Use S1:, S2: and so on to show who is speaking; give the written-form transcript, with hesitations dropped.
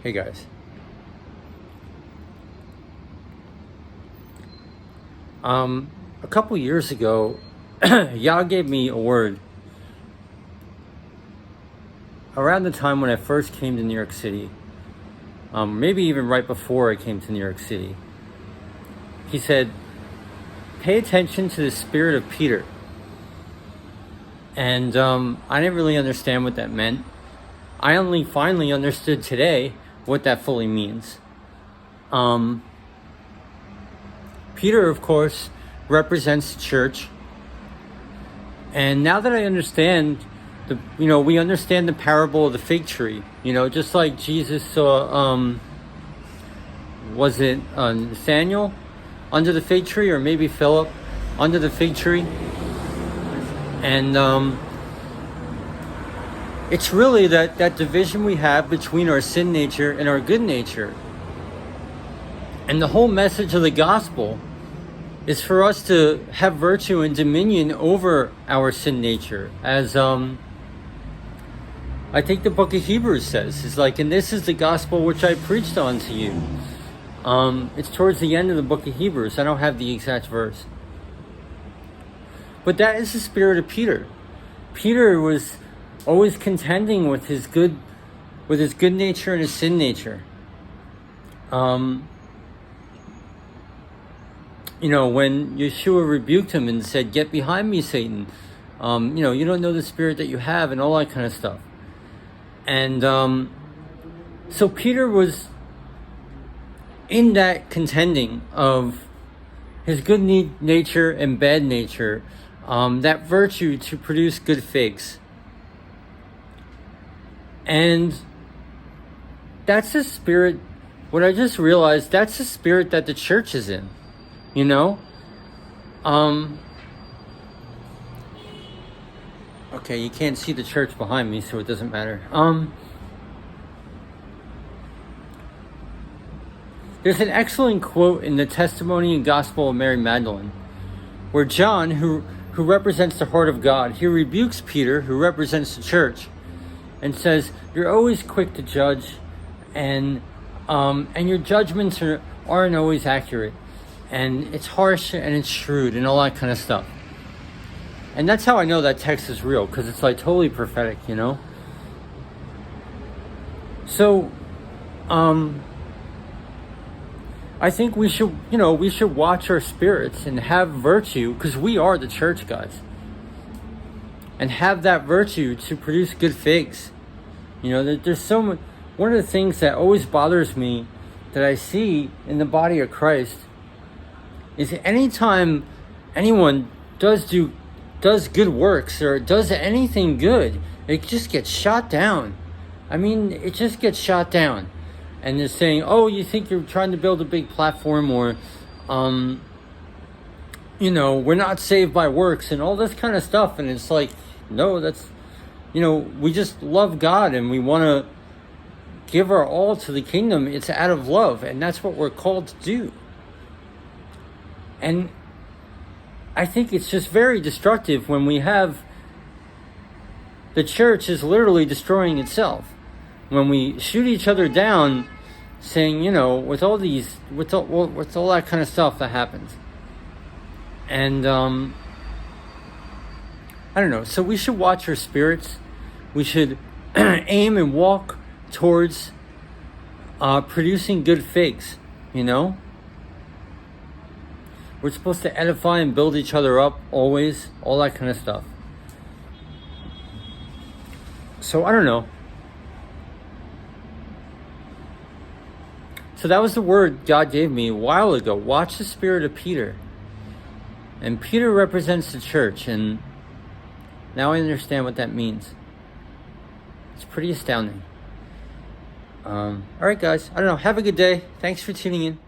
S1: Hey guys. A couple years ago, Yah gave me a word around the time when I first came to New York City. Maybe even right before I came to New York City. He said, pay attention to the spirit of Peter. And I didn't really understand what that meant. I only finally understood today what that fully means. Peter, of course, represents the church. And now that I understand, we understand the parable of the fig tree. Just like Jesus saw, was it Nathaniel under the fig tree, or maybe Philip under the fig tree? And it's really that division we have between our sin nature and our good nature. And the whole message of the gospel is for us to have virtue and dominion over our sin nature. As I think the book of Hebrews says, it's like, and this is the gospel which I preached unto you. It's towards the end of the book of Hebrews. I don't have the exact verse. But that is the spirit of Peter. Peter was always contending with his good nature and his sin nature. When Yeshua rebuked him and said, "Get behind me, Satan," you don't know the spirit that you have, and all that kind of stuff. And so Peter was in that contending of his good nature and bad nature, that virtue to produce good figs. And that's the spirit, what I just realized, that's the spirit that the church is in. Okay, you can't see the church behind me, so it doesn't matter. There's an excellent quote in the Testimony and Gospel of Mary Magdalene, where John, who represents the heart of God, he rebukes Peter, who represents the church, and says, "You're always quick to judge, and your judgments aren't always accurate. And it's harsh and it's shrewd," and all that kind of stuff. And that's how I know that text is real, because it's like totally prophetic, So, I think we should watch our spirits and have virtue, because we are the church, guys. And have that virtue to produce good figs. There's so much. One of the things that always bothers me that I see in the body of Christ is anytime anyone does good works or does anything good, it just gets shot down. It just gets shot down. And they're saying, "Oh, you think you're trying to build a big platform," or, "We're not saved by works," and all this kind of stuff. And it's like, no, that's, we just love God and we want to give our all to the kingdom. It's out of love, and that's what we're called to do. And I think it's just very destructive when we have the church is literally destroying itself. When we shoot each other down, saying, with all that kind of stuff that happens. And I don't know. So we should watch our spirits. We should aim and walk towards producing good figs. We're supposed to edify and build each other up always, all that kind of stuff. So I don't know. So that was the word God gave me a while ago. Watch the spirit of Peter. And Peter represents the church, and now I understand what that means. It's pretty astounding. All right, guys. I don't know. Have a good day. Thanks for tuning in.